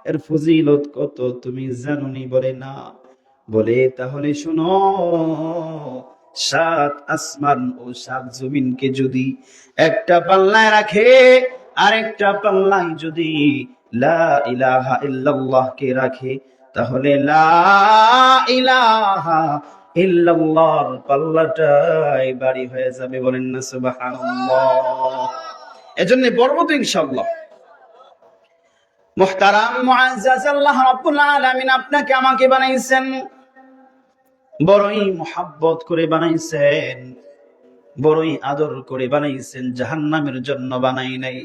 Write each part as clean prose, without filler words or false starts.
এর ফজিলত কত তুমি জানোনি? বলে না। বলে তাহলে শোনো, 7 আসমান ও 7 জমিনকে যদি একটা পাল্লায় রাখে, আরেকটা পাল্লায় যদি লা ইলাহা ইল্লাল্লাহ কে রাখে, তাহলে লা ইলাহা ইল্লাল্লাহর পাল্লাটাই ভারী হয়ে যাবে। বলেন না সুবহানাল্লাহ। এজন্য পড়বো তো ইনশাআল্লাহ। মুহতারাম মুআজ্জাজ, আল্লাহ রাব্বুল আলামিন আপনাকে আমাকে বানাইছেন, বড়ই মুহাব্বত করে বানাইছেন, বড়ই আদর করে বানাইছেন, জাহান্নামের জন্য বানাই নাই।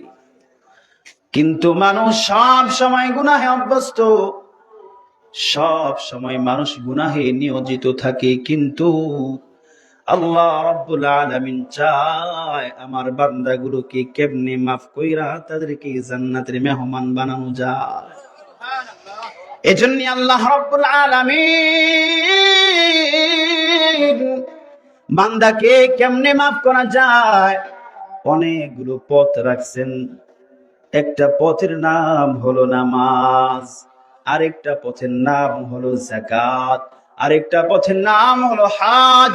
কিন্তু মানুষ সব সময় গুনাহে অভ্যস্ত, সব সময় মানুষ গুনাহে নিয়োজিত থাকে। কিন্তু আল্লাহ রাব্বুল আলামিন চায় আমার বান্দাগুলোকে কেমনে মাফ কইরা তাদেরকে জান্নাতের মেহমান বানানো যায়। এজন্য আল্লাহ রাব্বুল আলামিন বান্দাকে কেমনে মাফ করা যায় অনেকগুলো পথ রাখছেন। একটা পথের নাম হলো নামাজ, আরেকটা পথের নাম হলো যাকাত, আরেকটা পথের নাম হলো হজ,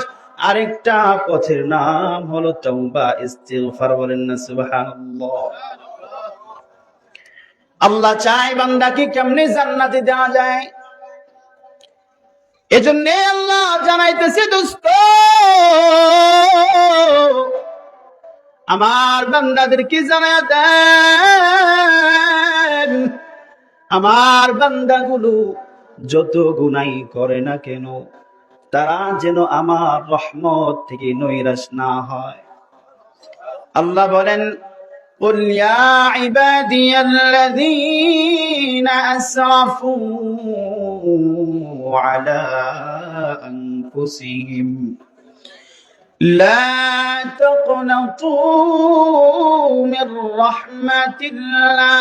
আরেকটা পথের নাম হলো তওবা ইস্তিগফার। বলেন না সুবহানাল্লাহ। আল্লাহ চায় বান্দাকে কেমনে জান্নাতে দেওয়া যায়। এজন্য আল্লাহ জানাইতেছে, দোস্ত আমার বান্দাদেরকে জানায়া দেন, আমার বান্দাগুলো যত গুনাহ করে না কেন তারা যেন আমার রহমত থেকে নৈরাশ না হয়। আল্লাহ বলেন, قل يا عبادي الذين أسرفوا على أنفسهم لا تقنطوا من رحمة الله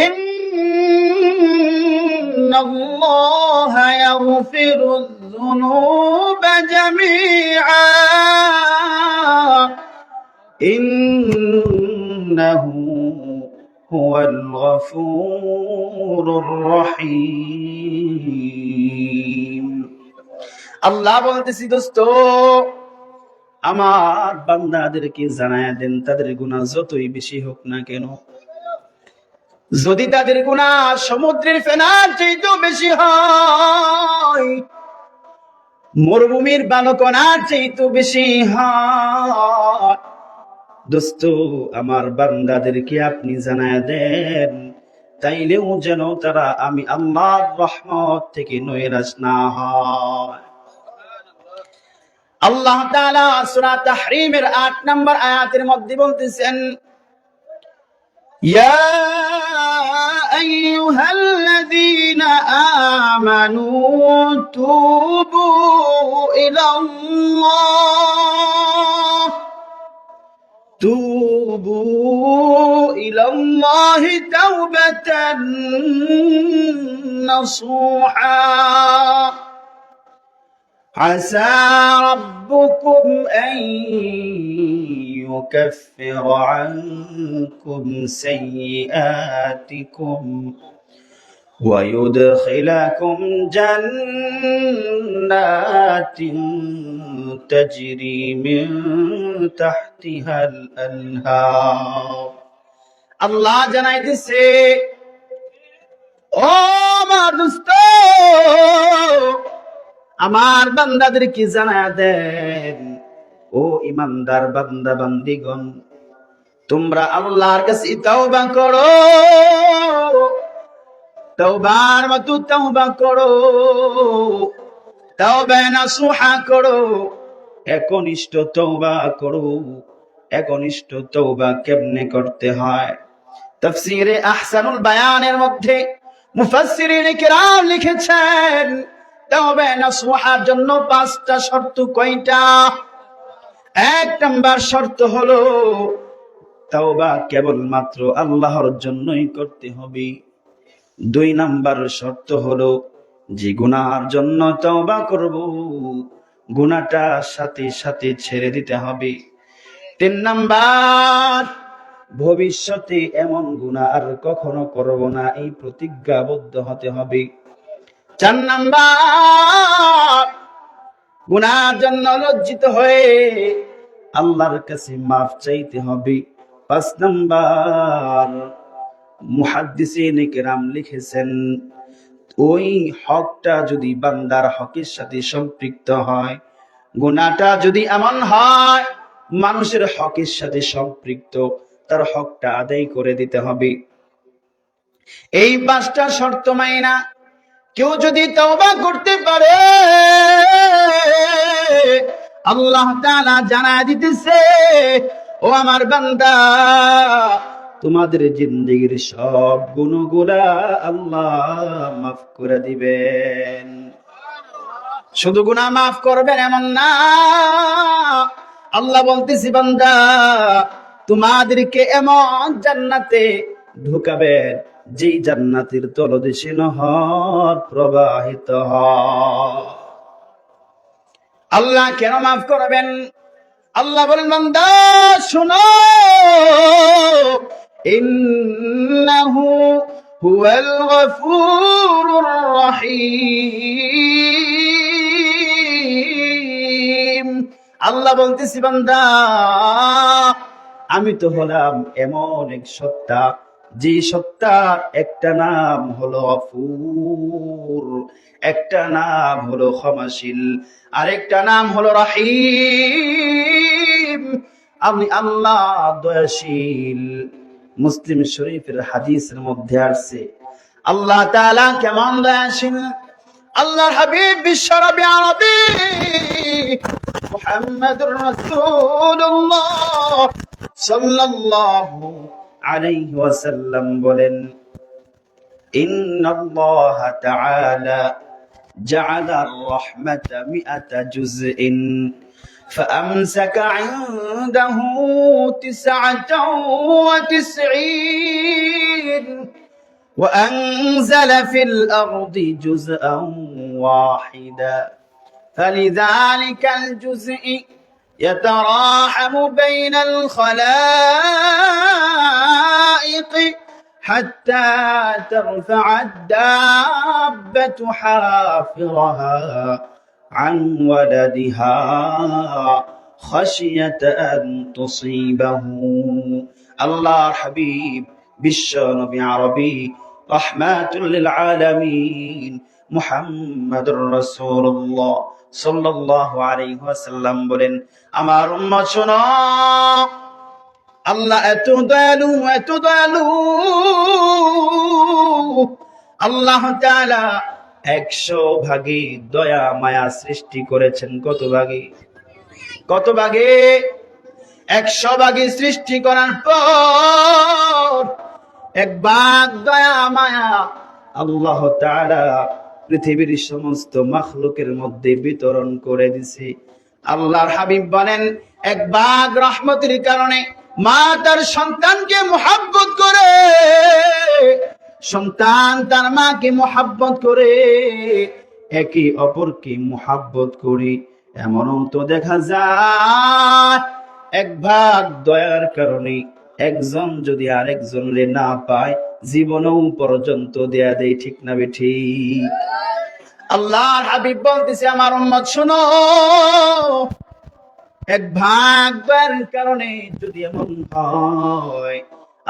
إن الله يغفر الذنوب جميعا إنه هو الغفور الرحيم। আল্লাহ বলতেছি, দোস্ত আমার বান্দাদেরকে জানায়া দেন, তাদের গুনাহ যতই বেশি হোক না কেন, যদি তাদের গুনাহ সমুদ্রের ফেনার চাইতেও বেশি হয়, মরুভূমির বালুকণার চাইতেও বেশি হয়, দোস্ত আমার বান্দাদেরকে আপনি জানায়া দেন, তাইলেও যেন তারা আমি আল্লাহর রহমত থেকে নৈরাশ না হয়। আল্লাহ তাআলা সূরা তাহরীমের 8 নম্বর আয়াতের মধ্যে বলতেছেন, ইয়া আইয়ুহাল্লাযীনা আমানু তুবু ইলাল্লাহ তাওবাতান নাসুহা عسى ربكم أن يكفر عنكم سيئاتكم ويدخلكم جنات تجري من تحتها الأنهار। আল্লাহ জানাইতেছে, ও আমার দোস্ত আমার বান্দাদেরকে জানায়া দেন, ও ইমানদার বান্দা বান্দিগণ, তোমরা আল্লাহর কাছে তাওবা করো, তাওবার মতো তাওবা করো, তাওবা নাসুহা করো, একনিষ্ঠ তাওবা করো। একনিষ্ঠ তাওবা কেমনে করতে হয়? তাফসীরে আহসানুল বায়ানের মধ্যে মুফাসসিরিনে কিরাম লিখেছেন, তাওবা নাসুহার জন্য 5টা শর্ত। কয়টা? 1 নাম্বার শর্ত হলো তাওবা কেবলমাত্র আল্লাহর জন্যই করতে হবে। 2 নাম্বার শর্ত হলো যে গুনাহর জন্য তাওবা করব, গুনাহটা সাথে সাথে ছেড়ে দিতে হবে। 3 নাম্বার, ভবিষ্যতে এমন গুনাহ আর কখনো করব না, এই প্রতিজ্ঞাবদ্ধ হতে হবে। 4 নাম্বার, গুনার জন্য লজ্জিত হয়ে আল্লাহর কাছে মাফ চাইতে হবে। 5 নাম্বার, মুহাদ্দিসিন কেরাম লিখেছেন, ওই হকটা যদি বান্দার হকের সাথে সম্পৃক্ত হয়, গুনাহটা যদি এমন হয় মানুষের হকের সাথে সম্পৃক্ত, তার হকটা আদায় করে দিতে হবে। এই 5টা শর্ত মাইনা কেউ যদি তওবা করতে পারে, আল্লাহ তাআলা জানায় দিতেছে, ও আমার বান্দা, তোমাদের জিন্দেগীর সব গুনাহগুলা আল্লাহ মাফ করে দিবেন। শুধু গুনাহ মাফ করবেন এমন না, আল্লাহ বলতেছি, বান্দা, তোমাদেরকে এমন জান্নাতে ঢুকাবেন যেই জান্নাতের তলদেশে নহর প্রবাহিত হয়। আল্লাহ কেন মাফ করবেন? আল্লাহ বলেন, বান্দা শোনো, ইন্নাহু হুয়াল গফুরুর রহিম। আল্লাহ বলতেছি, বান্দা, আমি তো হলাম এমন এক সত্তা, যে সত্তার একটা নাম হলো গফুর, একটা নাম হলো ক্ষমাশীল, আরেকটা নাম হলো রহিম। আমি আল্লাহ দয়াশীল। মুসলিম শরীফের হাদিসের মধ্যে আছে, আল্লাহ তাআলা কেমন দয়াশীল। আল্লাহর হাবিব বিশ্বনবী আরবি মুহাম্মদুর রাসূলুল্লাহ সাল্লাল্লাহু আলাইহি ওয়াসাল্লাম বলেন, ইন্নাল্লাহা তাআলা জাআলা আর-রাহমাতা মিআতা জুজইন فأمسك عنده 99 وأنزل في الأرض جزءا واحدا فلذلك الجزء يتراحم بين الخلائق حتى ترفع الدابة حافرها عن ولدها خشية أن تصيبه। الله حبيب বিশ্ব নবী আরবি রাহমাতুল লিল আলামিন মুহাম্মাদুর রাসূলুল্লাহ সাল্লাল্লাহু আলাইহি ওয়াসাল্লাম বলেন, আমার উম্মত শোনো, আল্লাহ এত দয়ালু, এত দয়ালু। আল্লাহ তাআলা 100 ভাগে দয়া মায়া সৃষ্টি করেছেন। কত ভাগে? কত ভাগে? 100 ভাগে সৃষ্টি করার পর 1 ভাগ দয়া মায়া আল্লাহ তাআলা পৃথিবীর সমস্ত মাখলুকের মধ্যে বিতরণ করে দিয়েছে। আল্লাহর হাবিব বলেন, 1 ভাগ রহমতের কারণে মা তার সন্তানকে মুহাব্বত করে, সন্তান তার মাকে মুহাব্বত করে, একে অপরকে মুহাব্বত করে। এমনও তো দেখা যায় 1 ভাগ দয়ার কারণে একজন যদি আরেকজনের না পায়, জীবনও পর্যন্ত দেয়া দেয়। ঠিক না বেঠিক? আল্লাহর হাবিব বলতেছে, আমার উম্মত শোনো, 1 ভাগ দয়ার কারণে যদি এমন হয়,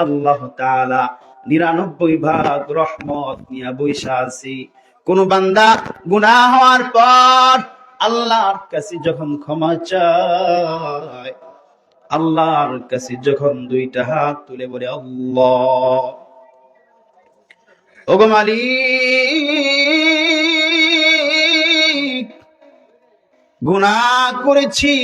আল্লাহ তাআলা 99 ভাগ রহমত নিয়ে বৈশা আছে। কোন বান্দা গুনাহ হওয়ার পর আল্লাহর কাছে যখন ক্ষমা চায়, আল্লাহর কাছে যখন 2টা হাত তুলে বলে, আল্লাহ, ওগো মালিক, গুনাহ করেছি,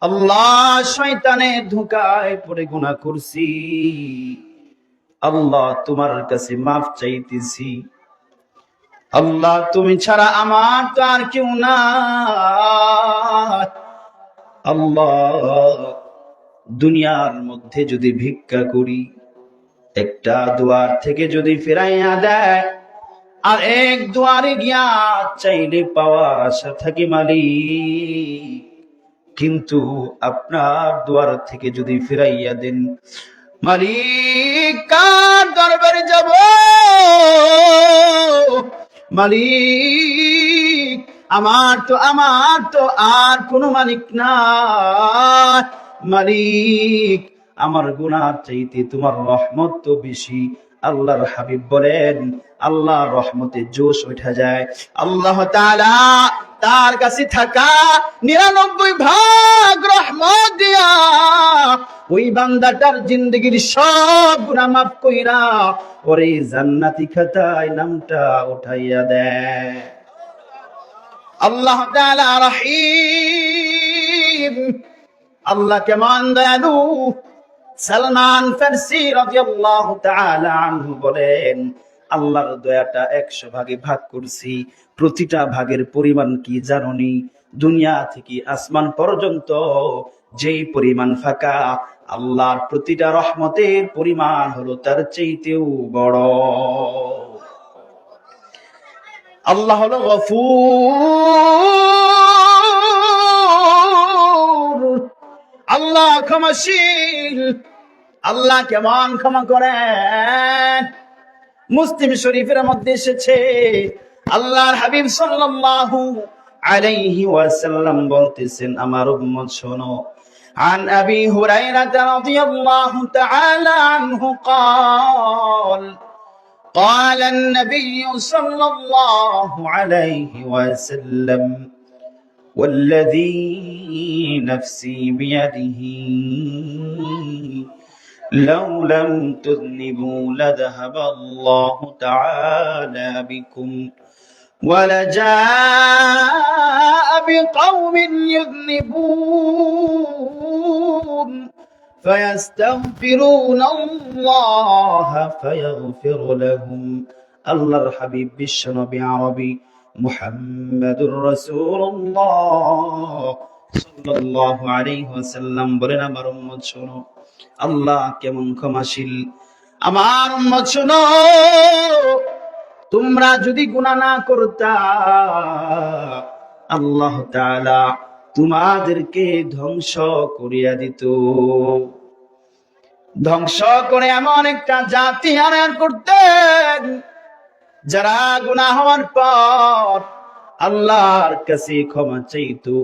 আল্লাহ, শয়তানের ধোঁকায় পড়ে গুনাহ করছি, আল্লাহ তোমার কাছে মাফ চাইতেছি, আল্লাহ তুমি ছাড়া আমার তো আর কেউ না, আল্লাহ দুনিয়ার মধ্যে যদি ভিক্ষা করি, একটা দুয়ার থেকে যদি ফেরাইয়া দেয়, আর 1 দুয়ারে গিয়া চাইলে পাওয়ার আশা থাকি, মালিক কিন্তু আপনার দুয়ার থেকে যদি ফিরাইয়া দেন, মালিক কার দরবারে যাব? মালিক আমার তো আর কোনো মালিক না। মালিক আমার গুনাহ চাইতে তোমার রহমত তো বেশি। আল্লাহর হাবিব বলেন আল্লাহর রহমতে জোশ উঠা যায়। আল্লাহ তাআলা তার কাছে থাকা 99 ভাগ রহমত দিয়া ওই বান্দাটার জিন্দেগীর সব গুনাহ মাফ কইরা ওরে জান্নাতি খাতায় নামটা উঠাইয়া দেয়। আল্লাহ তাআলা রহিম, আল্লাহ কেমন দয়ালু। সালমান ফারসি রাদিয়াল্লাহু তাআলা আনহু বলেন, আল্লাহর দয়াটা 100 ভাগে ভাগ করছি। প্রতিটা ভাগের পরিমাণ কি জানোনি? দুনিয়া থেকে আসমান পর্যন্ত যেই পরিমাণ ফাঁকা, আল্লাহর প্রতিটা রহমতের পরিমাণ হলো তার চাইতেও বড়। আল্লাহ হলো গফুর, আল্লাহ ক্ষমাশীল। আল্লাহ কেমন ক্ষমা করেন। মুসলিম শরীফের মধ্যে এসেছে, আল্লাহর হাবিব সাল্লাল্লাহু আলাইহি ওয়াসাল্লাম বলতেছেন, আমার উম্মত শোনো। عن أبي هريرة رضي الله تعالى عنه قال قال النبي صلى الله عليه وسلم والذي نفسي بيده لو لم تذنبوا لذهب الله تعالى بكم ولجاء بقوم يذنبون فيستغفرون الله فيغفر لهم। আল্লাহর হাবিব বিশ্বনবী আরবি মুহাম্মাদুর রাসূলুল্লাহ সাল্লাল্লাহু আলাইহি ওয়াসাল্লাম বলেন, আমার উম্মত শোনো, আল্লাহ কেমন ক্ষমাশীল। আমার উম্মত শোনো, তোমরা যদি গুনাহ না করতা, আল্লাহ তাআলা তোমাদেরকে ধ্বংস করিয়া দিত। ধ্বংস করে এমন একটা জাতি আনার করতেন যারা গুনাহ হওয়ার পর আল্লাহর কাছে ক্ষমা চাইতো,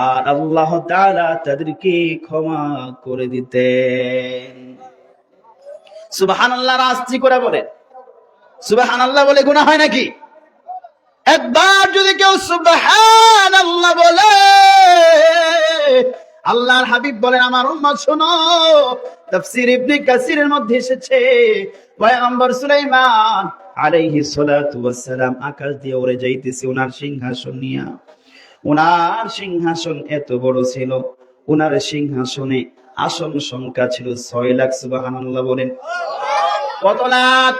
আর আল্লাহ তাআলা তাদেরকে ক্ষমা করে দিতেন। সুবহানাল্লাহ, রাস্তি করে বলেন সুবহানাল্লাহ বলে গুনাহ হয় নাকি? একবার যদি কেউ সুবহানাল্লাহ বলে, আল্লাহর হাবিব বলেন, আমার উম্মত শোনো। তাফসীর ইবনে কাসিরের মধ্যে এসেছে, পয়গম্বর সুলাইমান আলাইহিস সালাতু ওয়াস সালাম আকাশ দিয়ে উড়ে যাইতেছে ওনার সিংহাসন নিয়া। ওনার সিংহাসন এত বড় ছিল, ওনার সিংহাসনে আসন সংখ্যা ছিল 6 লাখ। সুবহানাল্লাহ বলেন। কত লাখ?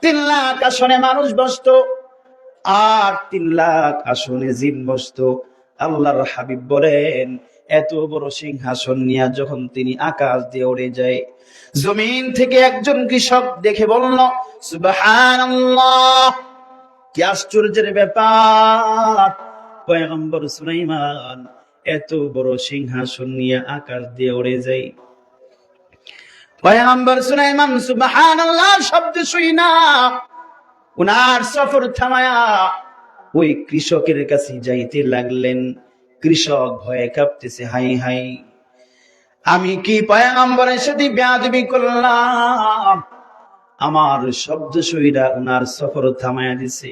3 লাখ আসনে মানুষ বসতো, আর 3 লাখ আসনে জিন বসতো। আল্লাহর হাবিব বলেন, এত বড় সিংহাসন নিয়ে যখন তিনি আকাশ দিয়ে উড়ে যায়, জমিন থেকে একজন কৃষক দেখে বলল, সুবহানাল্লাহ, কি আশ্চর্যের ব্যাপার! পয়গম্বর সুলাইমান এত বড় সিংহাসন নিয়ে আকাশ দিয়ে উড়ে যায়। পয়গম্বর সুলাইমান সুবহানাল্লাহ শব্দ শুই না উনার সফর থামায়া ওই কৃষকের কাছে যাইতে লাগলেন। কৃষক ভয়ে কাঁপতেছে, হাই হাই, আমি কি পয়গম্বরের সাথে বেয়াদবি করলাম? আমার শব্দ শুইরা উনার সফর থামায়া দিছে।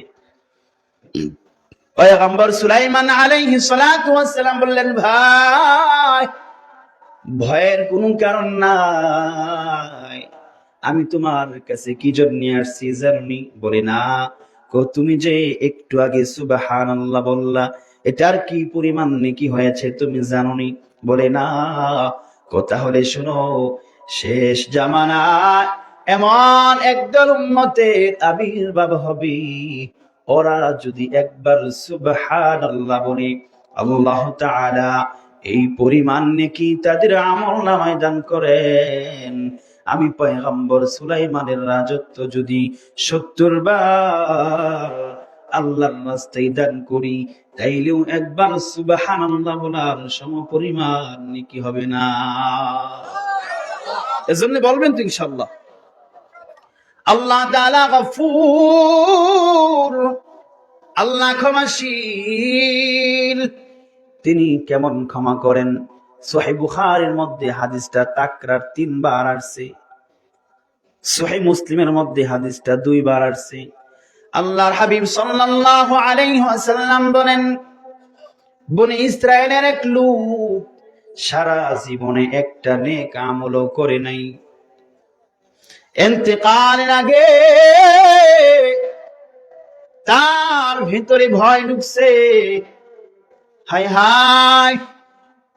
পয়গম্বর সুলাইমান আলাইহিস সালাতু ওয়াস সালাম বললেন, ভাই, ভয়ের কোনো কারণ নাই। আমি তোমার কাছে কি জন্য আসছি জানি? বলে না। তুমি যে একটু আগে সুবহানাল্লাহ বললা, এটার কি পরিমাণ নেকি হয়েছে তুমি জানোনি? বলে না। তাহলে শোনো, শেষ জামানায় এমন একদল উম্মতের আবির্ভাব হবে, ওরা যদি একবার সুবহানাল্লাহ বলে, আল্লাহ তাআলা এই পরিমাণ নেকি তাদের আমলনামায় দান করেন। আমি পয়গম্বর সুলাইমানের রাজত্ব যদি 70 বার আল্লাহর রাস্তায় দান করি, তাইলেও একবার সুবহানাল্লাহ বলার সমপরিমাণ নেকি হবে না? এজন্য বলবেন তো ইনশাআল্লাহ। আল্লাহ তাআলা গফুর, আল্লাহ ক্ষমাশীল। তিনি কেমন ক্ষমা করেন? সহিহ বুখারীর মধ্যে হাদিসটা তাকরার 3 বার আসছে, সহিহ মুসলিমের মধ্যে হাদিসটা 2 বার আসছে। আল্লাহর হাবিব সাল্লাল্লাহু আলাইহি ওয়াসাল্লাম বলেন, বনি ইসরাইলের এক লোক সারা জীবনে একটা নেক আমলও করে নাই। ইন্তেকালের আগে তার ভিতরে ভয় ঢুকছে, হায় হায়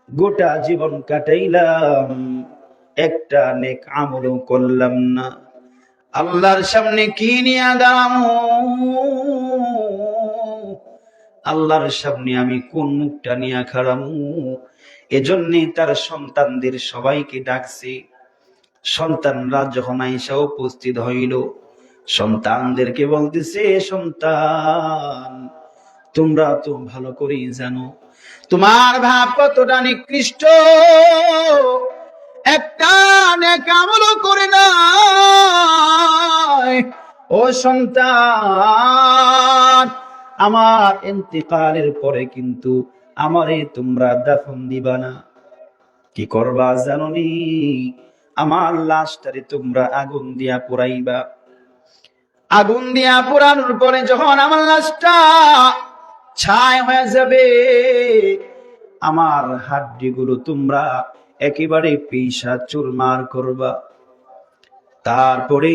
গোটা জীবন কাটাইলাম, একটা নেক আমলও করলাম না, আল্লাহর সামনে কি নিয়ে দাঁড়াবো, আল্লাহর সামনে আমি কোন মুখটা নিয়ে খাড়ামু? এজন্য তার সন্তানদের সবাইকে ডাকছে। সন্তানরা যখন আইসা উপস্থিত হইল, সন্তানদেরকে বলতেছে, সন্তান তোমরা তো ভালো করেই জানো তোমার ভাব কতটা নিকৃষ্ট, একটা নেক আমলও করে নাই। ও সন্তান, আমার ইন্তেকালের পরে কিন্তু আমারে তোমরা দাফন দিবা না, কি করবা জানোনি? আমার লাশটারে তোমরা আগুন দিয়া পোড়াইবা। আগুন দিয়া পোড়ানোর পরে যখন আমার লাশটা ছাই হয়ে যাবে, আমার হাড্ডিগুলো তোমরা একেবারে পিষা চুরমার করবা। তারপরে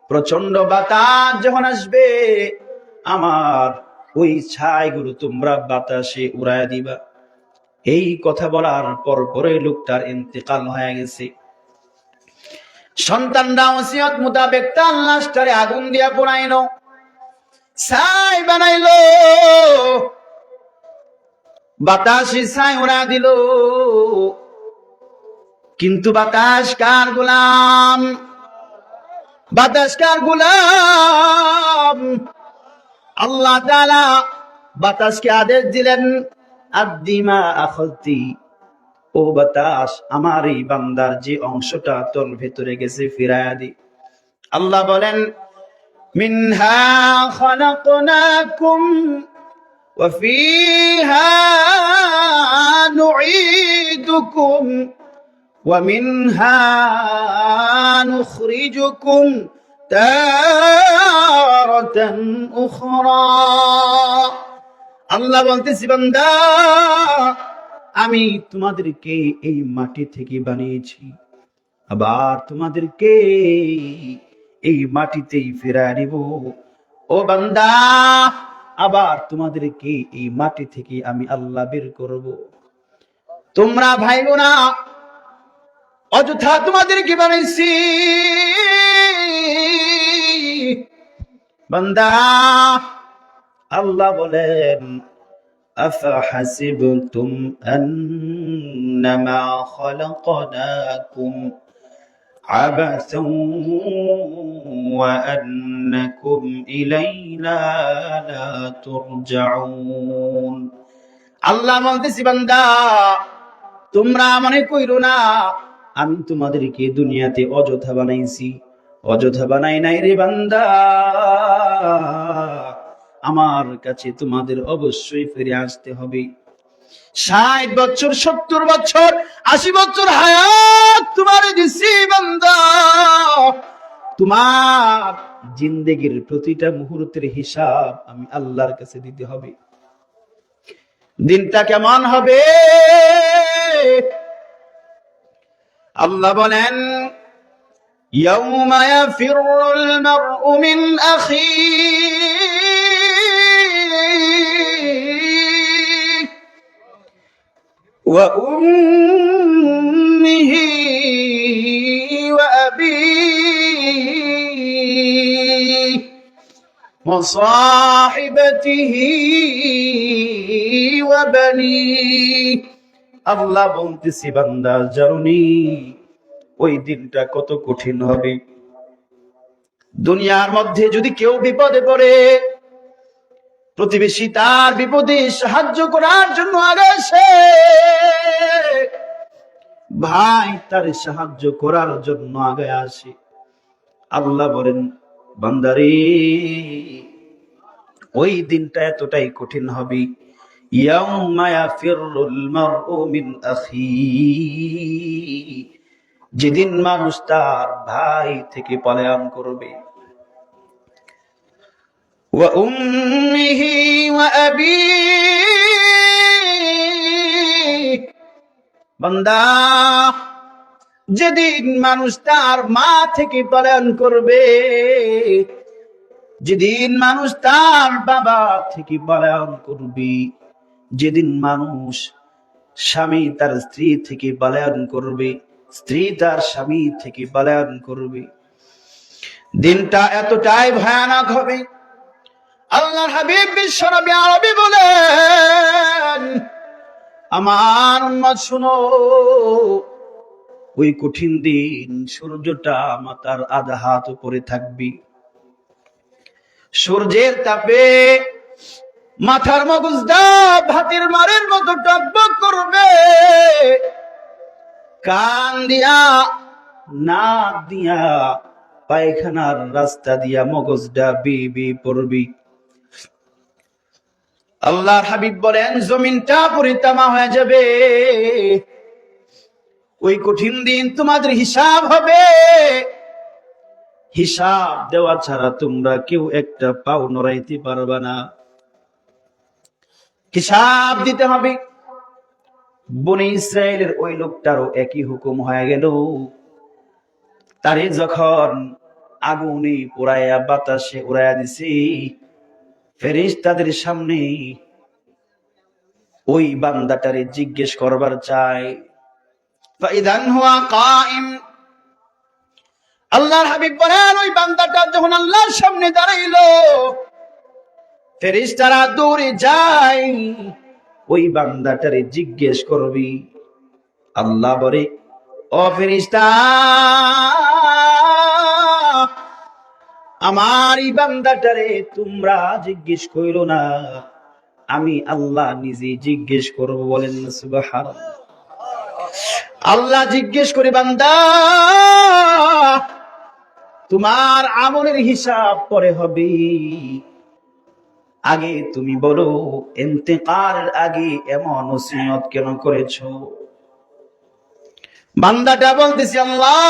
প্রচন্ড বাতাস যখন আসবে, আমার ওই ছাইগুলো তোমরা বাতাসে উড়াইয়া দিবা। এই কথা বলার পর পরে লোকটার ইন্তেকাল হয়ে গেছে। সন্তানরা ওসিয়ত মোতাবেক তার লাশটারে আগুন দিয়া পোড়াইলো, ছাই বানাইলো, বাতাসে ছাই উড়া দিল। কিন্তু বাতাস কার গোলাম? বাতাস কার গোলাম? আল্লাহ তাআলা বাতাসকে আদেশ দিলেন, আদ্দিমা আখলতি, ও বাতাস আমার এই বান্দার যে অংশটা তোর ভেতরে গেছে ফিরায়া দি। আল্লাহ বলেন, মিনহা খালাকনাকুম ওয়া ফিহা নুঈদুকুম ওয়া মিনহা নুখরিজুকুম তারাতান উখরা। আল্লাহ বলতেছি, বান্দা আমি তোমাদেরকে এই মাটি থেকে বানিয়েছি, আবার তোমাদেরকে এই মাটিতেই ফিরায় নিব। ও বান্দা, আবার তোমাদেরকে এই মাটি থেকে আমি আল্লাহ বের করব। তোমরা ভাইবো না, অযথা তোমাদেরকে বানাইছি। বান্দা, আল্লাহ বলেন, أفحسبتم أنما خلقناكم عبثا وأنكم إلينا لا ترجعون। আল্লাহ বলতেছি, বান্দা তোমরা মনে কইরো না আমি তোমাদেরকে দুনিয়াতে অযথা বানাইছি। অযথা বানাই নাই রে বান্দা, আমার কাছে তোমাদের অবশ্যই ফিরে আসতে হবে। 60 বছর, 70 বছর, 80 বছর হায়াত তোমার দিছি বান্দা, তোমার জিন্দেগির প্রতিটা মুহূর্তের হিসাব আমি আল্লাহর কাছে দিতে হবে। দিনটা কেমন হবে? আল্লাহ বলেন, ইয়াউমা ইয়াফিরুল মারউ মিন আখিহি ওয়া উম্মিহি ওয়া আবিহি ওয়া সাহিবাতিহি ওয়া বানিহি। আল্লাহ বলতেছি, বান্দা জানি ওই দিনটা কত কঠিন হবে। দুনিয়ার মধ্যে যদি কেউ বিপদে পড়ে, প্রতিবেশী তার বিপদে সাহায্য করার জন্য আগে আসে, ভাই তার সাহায্য করার জন্য আগে আসে। আল্লাহ বলেন, বান্দারে ওই দিনটা এতটাই কঠিন হবে, ইয়াউমা ইয়াফিরুল মারউ মিন আখিহি, যেদিন মানুষ তার ভাই থেকে পলায়ন করবে। ওয়া উম্মিহি ওয়া আবিহি, বান্দা যেদিন মানুষ তার মা থেকে পলায়ন করবে, যেদিন মানুষ তার বাবা থেকে পলায়ন করবে, যেদিন মানুষ স্বামী তার স্ত্রী থেকে পলায়ন করবে, স্ত্রী তার স্বামী থেকে পলায়ন করবে, দিনটা এতটাই ভয়ানক হবে। আল্লাহর হাবিব বিশ্বনবী আরবী বলেন, আমার উম্মত শুনো, ওই কঠিন দিন সূর্যটা মাথার আধা হাত উপরে থাকবে, সূর্যের তাপে মাথার মগজটা ভাতের মারের মতো টকবক করবে, কান দিয়া নাক দিয়া পায়খানার রাস্তা দিয়া মগজটা বেয়ে পড়বে। আল্লাহর হাবিব বলেন, জমিনটা পুরি তামা হয়ে যাবে। ওই কঠিন দিন তোমাদের হিসাব হবে, হিসাব দেওয়া ছাড়া তোমরা কেউ একটা পাও নড়াইতে পারবে না, হিসাব দিতে হবে। বনি ইসরায়েলের ওই লোকটারও একই হুকুম হয়ে গেল। তারে যখন আগুনে পোড়াইয়া বাতাসে উড়াইয়া দিছে, ফেরেশতাদের সামনে ওই বান্দাটারে জিজ্ঞেস করবার চাই। ফাইদান হুয়া কাইম, আল্লাহর হাবিব বলেন, ওই বান্দাটা যখন আল্লাহর সামনে দাঁড়াইলো, ফেরেশতারা দৌড়ে যায় ওই বান্দাটারে জিজ্ঞেস করবি। আল্লাহ বলে, ও ফেরেশতা, আমার এই বান্দাটারে তোমরা জিজ্ঞেস কইরো না, আমি আল্লাহ নিজে জিজ্ঞেস করব। বলেন না সুবহানাল্লাহ। আল্লাহ জিজ্ঞেস করে, বান্দা তোমার আমলের হিসাব পরে হবে, আগে তুমি বলো ইন্তেকালের আগে এমন ওসিয়ত কেন করেছো? বান্দাটা বলতেছে, আল্লাহ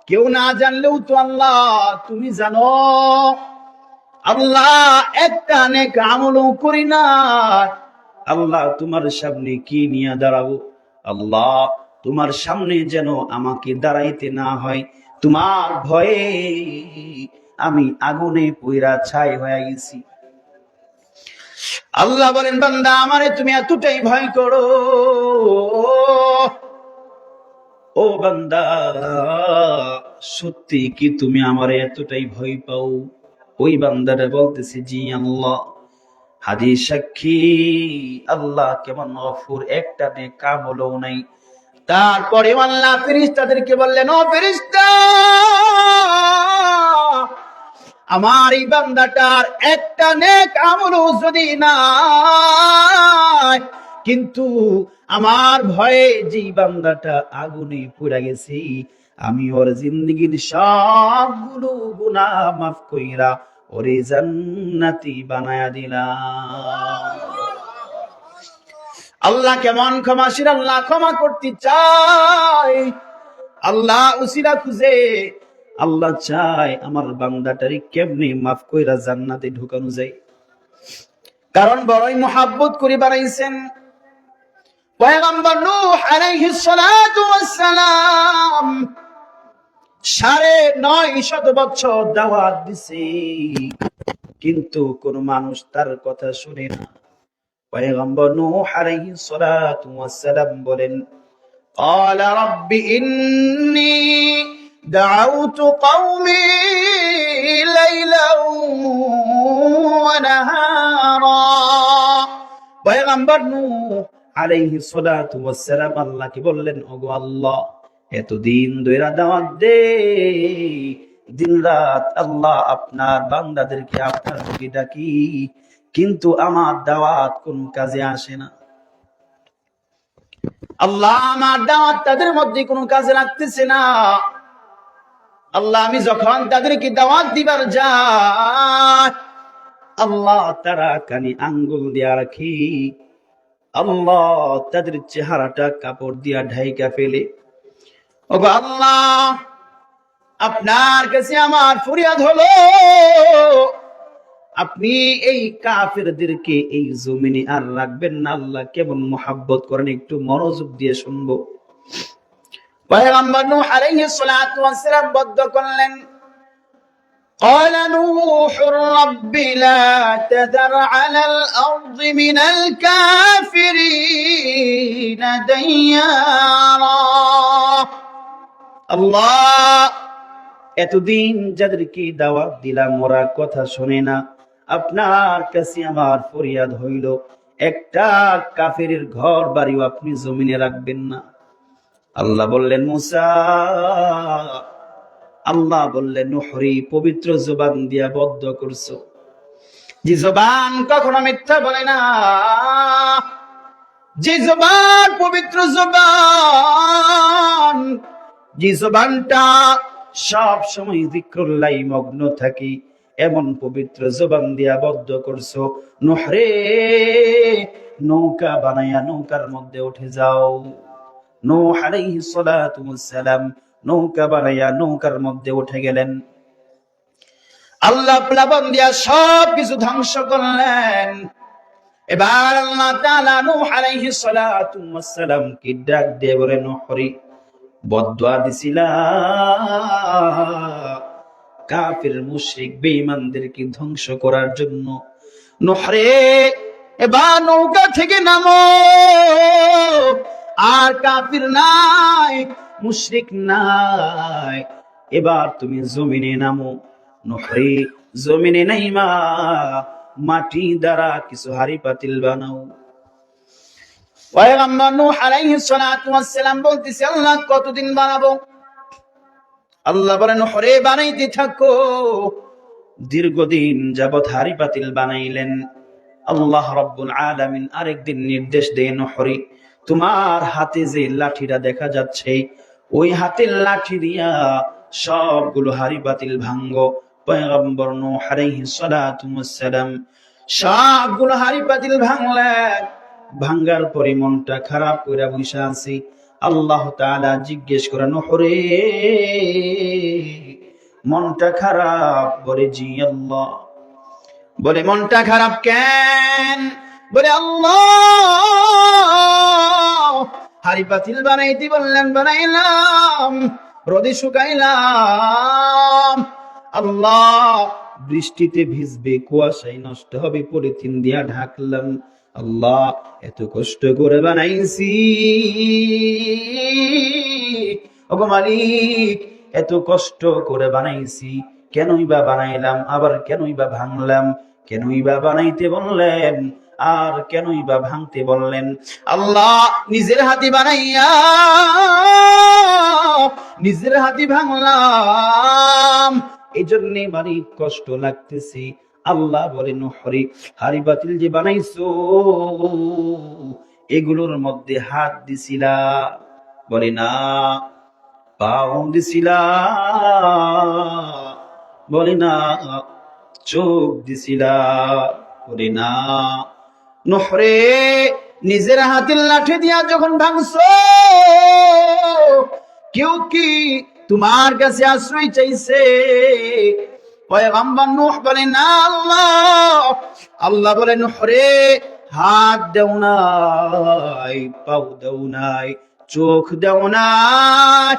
কেউ না জানলেও তো আল্লাহ তুমি জানো। আল্লাহ একটা নেক আমলও করি না, আল্লাহ তোমার সামনে কি নিয়ে দাঁড়াবো? আল্লাহ তোমার সামনে যেন আমাকে দাঁড়াইতে না হয়, তোমার ভয়ে আমি আগুনে পুইরা ছাই হয়ে গেছি। আল্লাহ বলেন, বান্দা আমারে তুমি এতটাই ভয় করো? ও বান্দা, সত্যি কি তুমি আমারে এতটাই ভয় পাও? ওই বান্দাটা বলতেছে, জি আল্লাহ। হাদিস সাক্ষী, আল্লাহ কেমন গফুর, একটা নেক আমলও নাই। তারপরে আল্লাহ ফেরেশতাদেরকে বললেন, ও ফেরেশতা, আমার এই বান্দাটার একটা নেক আমলও যদি নাই, কিন্তু আমার ভয়ে যে বান্দাটা আগুনে পুড়ে গেছে, আমি ওর জিন্দেগীর সবগুলো গুনাহ মাফ কইরা ওরে জান্নাতি বানায়া দিলাম। আল্লাহ কেমন ক্ষমাশীল, আল্লাহ ক্ষমা করতে চায়। আল্লাহ উসিলা খুঁজে, আল্লাহ চায় আমার বান্দাটারে কেমনে মাফ কইরা জান্নাতে ঢুকানো যায়। কারণ বড়ই মুহাব্বত করে বানাইছেন। পয়গম্বর নূহ আলাইহিস সালাতু ওয়াস সালাম ৯৫০ বছর দাওয়াত দিছে, কিন্তু কোন মানুষ তার কথা শুনে না। পয়গম্বর নূহ আলাইহিস সালাতু ওয়াস সালাম বলেন, قال رب إني دعوت قومي ليلا ونهارا। পয়গম্বর নূহ আলাইহিস সালাতু ওয়াস সালাম আল্লাহকে বললেন, ওগো আল্লাহ, এতদিন ধরে দাওয়াত দে, দিনরাত আল্লাহ আপনার বান্দাদেরকে আপনার দিকে ডাকি, কিন্তু আমার দাওয়াত কোন কাজে আসে না। আল্লাহ আমার দাওয়াত তাদের মধ্যে কোনো কাজে লাগতেছে না। আল্লাহ আমি যখন তাদেরকে দাওয়াত দিবার যাই, আল্লাহ তারা কানে আঙ্গুল দিয়া রাখি, আল্লাহ তাদের চেহারাটা কাপড় দিয়া ঢাইকা ফেলে। ওগো আল্লাহ, আপনার কাছে আমার ফরিয়াদ হলো, আপনি এই কাফেরদেরকে এই জমিনে আর রাখবেন না। আল্লাহ কেমন মোহাব্বত করেন, একটু মনোযোগ দিয়ে শুনবো। পয়গম্বর নূহ আলাইহিস সালাতু ওয়াস সালাম বদ্ধ করলেন, قال نوح رب لا تذر على الأرض من الكافرين ديارا। আল্লাহ, এতদিন যাদেরকে দাওয়াত দিলাম ওরা কথা শোনে না, আপনার কাছে আমার ফরিয়াদ হইল, একটা কাফেরের ঘর বাড়িও আপনি জমিনে রাখবেন না। আল্লাহ বললেন মুসা, আল্লাহ বললেন নূহরি পবিত্র জবান দিয়া বদ্ধ করছো, যে জবান কখনো মিথ্যা বলে না, যে জবান পবিত্র জবান, যে জবানটা সব সময় যিকরুল্লাহ মগ্ন থাকি, এমন পবিত্র জবান দিয়া বদ্ধ করছো। নূহ রে, নৌকা বানায়া নৌকার মধ্যে উঠে যাও। নূহ আলাইহিস সালাতু ওয়াস সালাম নৌকা বানাইয়া নৌকার মধ্যে উঠে গেলেন। আল্লাহ প্লাবন দিয়া সব কিছু ধ্বংস করলেন। এবার আল্লাহ তাআলা নূহ আলাইহিস সালাতু ওয়াস সালাম কি ডাক দিয়ে বলেন, নূহরি বদদুয়া দিছিলা কাফির মুশরিক বেঈমানদেরকে ধ্বংস করার জন্য, নূহ রে এবার নৌকা থেকে নামো, আর কাফির নাই, মুশরিক নাই, এবার তুমি জমিনে নামো। নূহরি জমিনে নাইমা মাটি দ্বারা কিছু হাড়ি পাতিল বানাও। পয়গম্বর নূহ আলাইহিস সালাতু ওয়াস সালাম বলতেছে, আল্লাহ কতদিন বানাবো? আল্লাহ বলেন, নূহরে বানাইতে থাকো। দীর্ঘদিন যাবত হাড়ি পাতিল বানাইলেন। আল্লাহ রাব্বুল আলামিন আরেকদিন নির্দেশ দেন, নূহরি তোমার হাতে যে লাঠিটা দেখা যাচ্ছে, ওই হাতের লাঠি দিয়া সবগুলো হাড়ি বাতিল ভাঙ্গো। পয়গম্বর নূহ আলাইহিস সালাতু ওয়াস সালাম সবগুলো হাড়ি বাতিল ভাঙলেন। ভাঙ্গার পরে মনটা খারাপ করে বসে আছে। আল্লাহ তাআলা জিজ্ঞেস করেন, নূহ রে মনটা খারাপ? বলে জি আল্লাহ। বলে মনটা খারাপ কেন? বলে আল্লাহ হাড়ি পাতিল বানাইতে বললেন, বানাইলাম, রোদে শুকাইলাম, আল্লাহ বৃষ্টিতে ভিজবে, কুয়াশায় নষ্ট হবে, পলিথিন দিয়া ঢাকলাম, আল্লাহ এত কষ্ট করে বানাইছি, ওগো মালিক এত কষ্ট করে বানাইছি, কেনই বা বানাইলাম, আবার কেনই বা ভাঙলাম, কেনই বা বানাইতে বললেন, আর কেনই বা ভাঙতে বললেন? আল্লাহ নিজের হাতে বানাইয়া নিজের হাতে ভাঙলাম, এই জন্য মালিক কষ্ট লাগতেছে। আল্লাহ বলেন, নূহরি হাড়ি বাতিল যে বানাইছো এগুলোর মধ্যে হাত দিছিলা? বলে না। পাও দিছিলা? বলে না। চোখ দিছিলা? বলে না। নূহ রে নিজের হাতের লাঠি দিয়া যখন ভাঙছো, কেউ কি তোমার কাছে আশ্রয় চাইছে? পয়গম্বর নূহ বলে না আল্লাহ। আল্লাহ বলে, নূহ রে হাত দেও নাই, পাও দেও নাই, চোখ দেও নাই,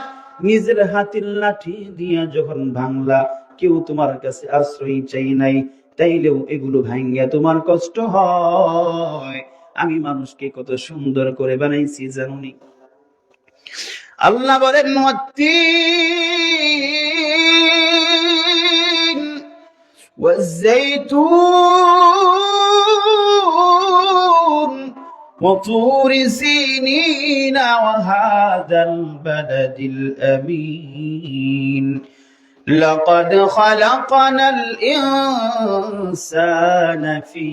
নিজের হাতের লাঠি দিয়া যখন ভাঙলা, কেউ তোমার কাছে আশ্রয় চাই নাই, তাইলেও এগুলো ভাঙ্গিয়া তোমার কষ্ট হয়। আমি মানুষকে কত সুন্দর করে বানাইছি জানুনি? আল্লাহ বলেন, ওয়াত্তিন ওয়াজ্জাইতুন وطور سينين وهذا البلد الأمين লাকাদ খালাকনাল ইনসানা ফি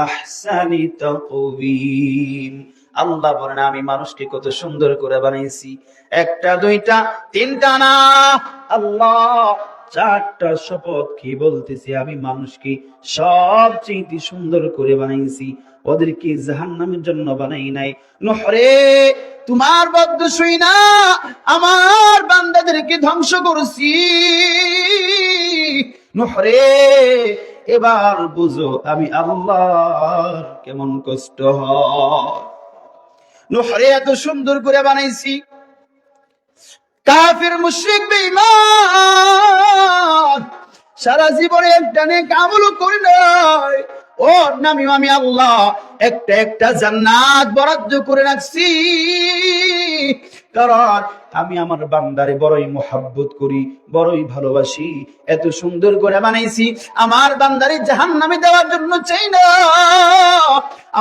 আহসানি তাকওয়িম। আল্লাহ বলেন আমি মানুষকে কত সুন্দর করে বানাইছি, একটা দুইটা তিনটা না, আল্লাহ চারটা শপথ কি বলতেছি, আমি মানুষকে সবচেয়ে সুন্দর করে বানাইছি, ওদেরকে জাহান্নামের জন্য বানাই নাই। নূহ রে, তোমার বদ্ধ শুই না আমার বান্দাদেরকে ধ্বংস করছি। নূহ রে, এবার বুঝো আমি আল্লাহর কেমন কষ্ট হয়। নূহ রে এত সুন্দর করে বানাইছি, কাফির মুশরিক বেঈমান সারা জীবনে একটা নেক আমলও করে নাই, ওর নামে আমি আল্লাহ একটা একটা জান্নাত বরাদ্দ করে রাখছি। কারণ আমি আমার বান্দারে বড়ই মোহাব্বত করি, বড়ই ভালোবাসি, এত সুন্দর করে বানাইছি। আমার বান্দারে জাহান্নামে দেওয়ার জন্য চাই না।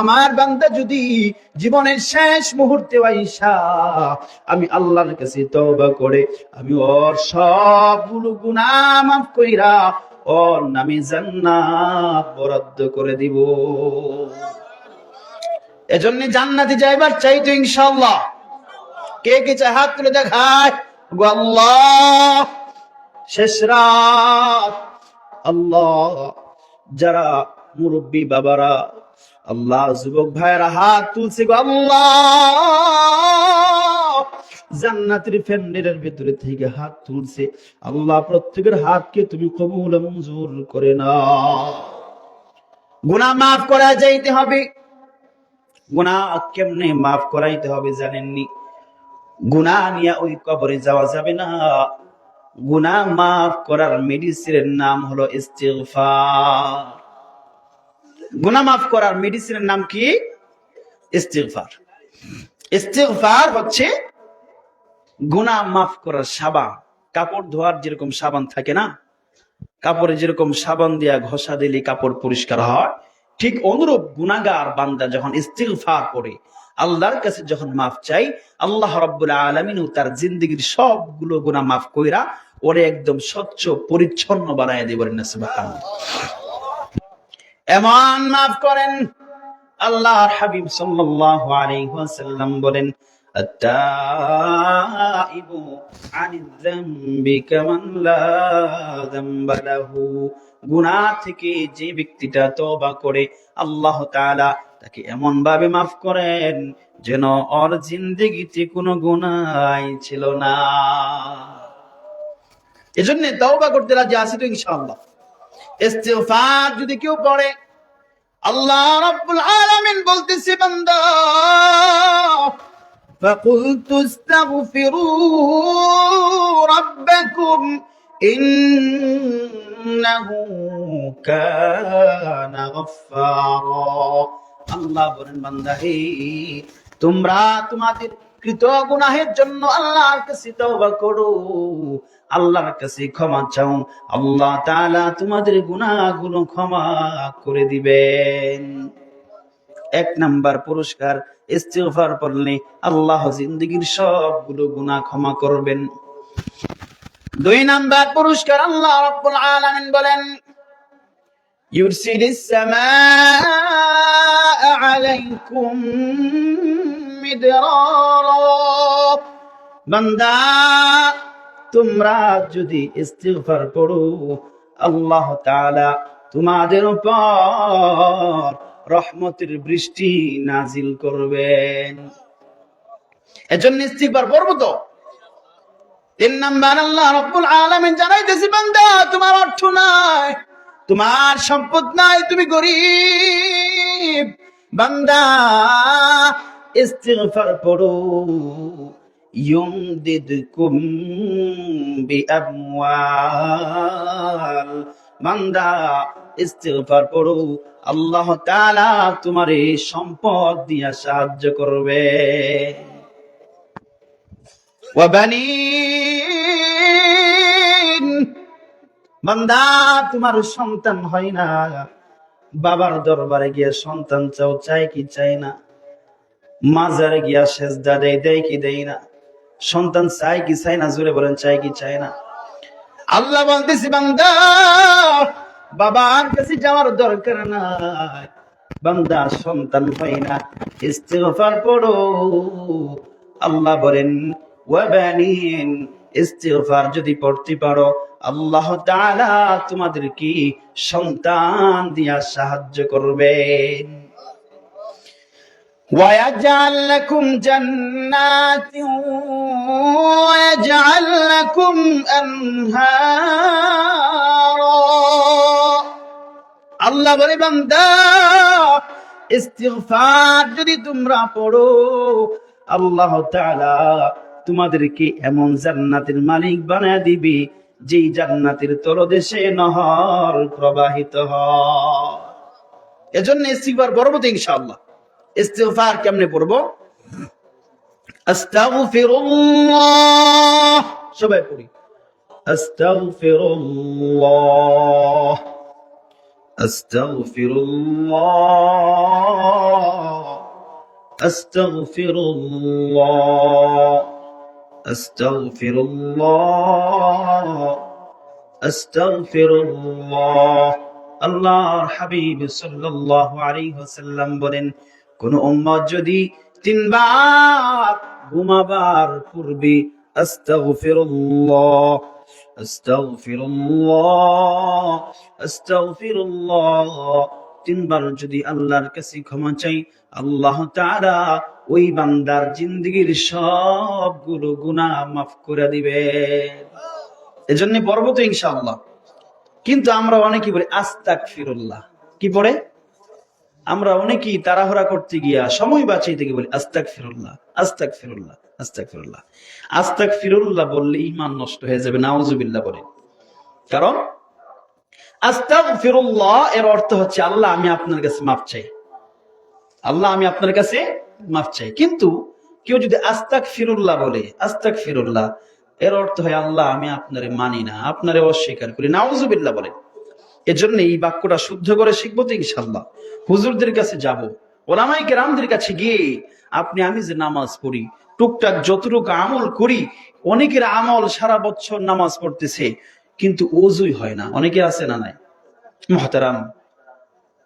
আমার বান্দা যদি জীবনের শেষ মুহূর্তে আইসা আমি আল্লাহর কাছে তওবা করে আমি ওর সবগুলো গুনাহ মাফ কইরা ওর নামে জান্নাত বরাদ্দ করে দিব। এজন্য জান্নাতে যাইবার চাই তো ইনশাআল্লাহ। কে কে চায় হাত তুলে দেখায়। আল্লাহ, শেষ রাত, আল্লাহ যারা মুরব্বী বাবারা, আল্লাহ যুবক ভাইরা হাত তুলছে গো আল্লাহ, জান্নাতের প্যান্ডেলের ভিতরে থেকে হাত তুলছে আল্লাহ, প্রত্যেকের হাতকে তুমি কবুল মঞ্জুর করে নাও। গুনাহ মাফ করা যাইতে হবে। গুনাহ কেমনে মাফ করাইতে হবে জানেননি? গুনাহ নিয়ে ওই কবরে যাওয়া যাবে না। গুনাহ মাফ করার মেডিসিনের নাম হলো ইস্তিগফার। গুনাহ মাফ করার মেডিসিনের নাম কি? ইস্তিগফার। ইস্তিগফার হচ্ছে গুনাহ মাফ করার সাবান। কাপড় ধোয়ার যেরকম সাবান থাকে না, কাপড়ে যেরকম সাবান দিয়া ঘষা দিলে কাপড় পরিষ্কার হয়, ঠিক অনুরূপ গুনাহগার বান্দা যখন ইস্তিগফার করে আল্লাহর কাছে যখন মাফ চাই, আল্লাহ রাব্বুল আলামিন তার জিন্দেগীর সবগুলো গুনাহ মাফ কইরা ওরে একদম স্বচ্ছ পরিচ্ছন্ন বানায় দিবেন না সুবহানাল্লাহ। এমন মাফ করেন আল্লাহর হাবিব সাল্লাল্লাহু আলাইহি ওয়াসাল্লাম বলেন, আত-তাইবু আনিয যামবি কামান লা যামবা লাহু। গুনাহ থেকে যে ব্যক্তিটা তওবা করে আল্লাহ তাআলা তাকে এমন ভাবে মাফ করেন যেন ওর জিন্দেগিতে কোনো গুনাহই ছিল না। এজন্য তওবা করতে রাজি আছি তো ইনশাআল্লাহ। ইস্তিগফার যদি কেউ পড়ে, আল্লাহ রাব্বুল আলামিন বলতেছে বান্দা فَقُلْتُ اسْتَغْفِرُوا رَبَّكُمْ إِنَّهُ كَانَ غَفَّارًا। আল্লাহ বলেন বান্দা হে, তোমরা তোমাদের কৃত গুনাহের জন্য আল্লাহর কাছে তওবা করো, আল্লাহর কাছে ক্ষমা চাও, আল্লাহ তাআলা তোমাদের গুনাহগুলো ক্ষমা করে দিবেন। এক নাম্বার পুরস্কার, ইস্তিগফার পড়লে আল্লাহ জিন্দেগীর সবগুলো গুনাহ ক্ষমা করবেন। দুই নাম্বার পুরস্কার, আল্লাহ রাব্বুল আলামিন বলেন, ইউরসিলিস সামাআ আলাইকুম মিদরারা। বান্দা তোমরা যদি ইস্তিগফার করো, আল্লাহ তাআলা তোমাদের উপর রহমতের বৃষ্টি নাজিল করবেন। এজন্য ইস্তিগফার করব তো। তিন নাম্বার, আল্লাহ রাব্বুল আলামিন জানাইতেছে বান্দা তোমার অর্থ নাই, তোমার সম্পদ নাই, তুমি গরীব, বান্দা ইস্তিগফার পড়ো, ইউমদিদকুম বিআমওয়াল। বান্দা ইস্তিগফার পড়ো, আল্লাহ তাআলা তোমারে সম্পদ দিয়া সাহায্য করবে। ওয়া বানিন, বান্দা তোমার সন্তান হয় না, বাবার দরবারে গিয়ে সন্তান চাও, চাই কি চাই না? মাজারে গিয়া সেজদা দেয়, দেয় কি দেয় না? সন্তান চাই কি চাই না? জোরে বলেন, চাই কি চাই না? আল্লাহ বলতেছি বান্দা বাবার কাছে যাওয়ার দরকার নাই, বান্দা সন্তান হয় না, ইস্তিগফার পড়ো। আল্লাহ বলেন ওয়াবানিন, ইস্তিগফার যদি পড়তে পারো আল্লাহ তাআলা তোমাদেরকে সন্তান দিয়া সাহায্য করবেন। ويجعل لكم جنات ويجعل لكم أنهارا। আল্লাহ বলে বান্দা ইস্তিগফার যদি তোমরা পড়ো আল্লাহ তাআলা তোমাদেরকে এমন জান্নাতের মালিক বানায় দিবে যেই জান্নাতের তলদেশে নহর প্রবাহিত হয়। এজন্য ইস্তিগফার পড়বো তো ইনশাআল্লাহ। ইস্তিগফার কেমনে পড়বো? আস্তাগফিরুল্লাহ, সবাই পড়ি আস্তাগফিরুল্লাহ, আস্তাগফিরুল্লাহ, আস্তাগফিরুল্লাহ, আস্তাগফিরুল্লাহ, আস্তাগফিরুল্লাহ। আল্লাহর হাবিব সাল্লাল্লাহু আলাইহি ওয়াসাল্লাম বলেন, কোন উম্মত যদি তিনবার ঘুমাবার পূর্বে আস্তাগফিরুল্লাহ, আস্তাগফিরুল্লাহ, আস্তাগফিরুল্লাহ তিনবার যদি আল্লাহর কাছে ক্ষমা চাই আল্লাহ তাআলা ওই বান্দার জিন্দেগীর সবগুলো গুনাহ মাফ করে দিবেন। এজন্য পড়বো তো ইনশাআল্লাহ। কিন্তু আমরা অনেকেই বলি আস্তাগফিরুল্লাহ, কি পড়ে? আমরা অনেকেই তাড়াহুড়া করতে গিয়া সময় বাঁচাইতে গিয়ে বলি আস্তাগফিরুল্লাহ, আস্তাগফিরুল্লাহ, আস্তাগফিরুল্লাহ। আস্তাগফিরুল্লাহ বললে ঈমান নষ্ট হয়ে যাবে, নাউজুবিল্লাহ বলে। কারণ আস্তাগফিরুল্লাহ এর অর্থ হচ্ছে আল্লাহ আমি আপনার কাছে মাফ চাই, আল্লাহ আমি আপনার কাছে মাফ চাই। কিন্তু কেউ যদি আস্তাগফিরুল্লাহ বলে, আস্তাগফিরুল্লাহ এর অর্থ হয় আল্লাহ আমি আপনারে মানি না, আপনারে অস্বীকার করি, নাউজুবিল্লাহ বলে। এজন্য এই বাক্যটা শুদ্ধ করে শিখবো তো ইনশাআল্লাহ। হুজুরদের কাছে যাব, ওলামায়ে কেরামদের কাছে গিয়ে আমি যে নামাজ পড়ি, টুকটাক যতটুকু আমল করি, অনেকের আমল সারা বছর নামাজ পড়তেছে কিন্তু ওযুই হয় না, অনেকে আছে না নাই? মুহতারাম,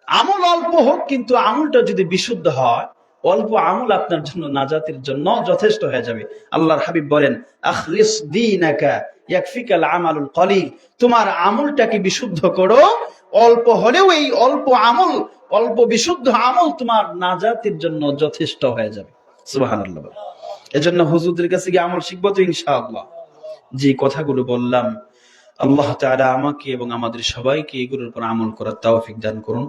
আমল অল্প হোক কিন্তু আমলটা যদি বিশুদ্ধ হয়, অল্প আমল আপনার জন্য নাজাতের জন্য যথেষ্ট হয়ে যাবে। আল্লাহর হাবিব বলেন আখলিস দীনাকা ইয়াকফিকাল আমালুল কলিল, তোমার আমলটাকে বিশুদ্ধ করো, অল্প হলেও এই অল্প আমল, অল্প বিশুদ্ধ আমল তোমার নাজাতের জন্য যথেষ্ট হয়ে যাবে। সুবহানাল্লাহ। এজন্য হুজুরদের কাছে গিয়ে আমল শিখবো তো ইনশাআল্লাহ। যে কথাগুলো বললাম আল্লাহ তাআলা আমাকে এবং আমাদের সবাইকে এগুলোর উপর আমল করার তৌফিক দান করুন।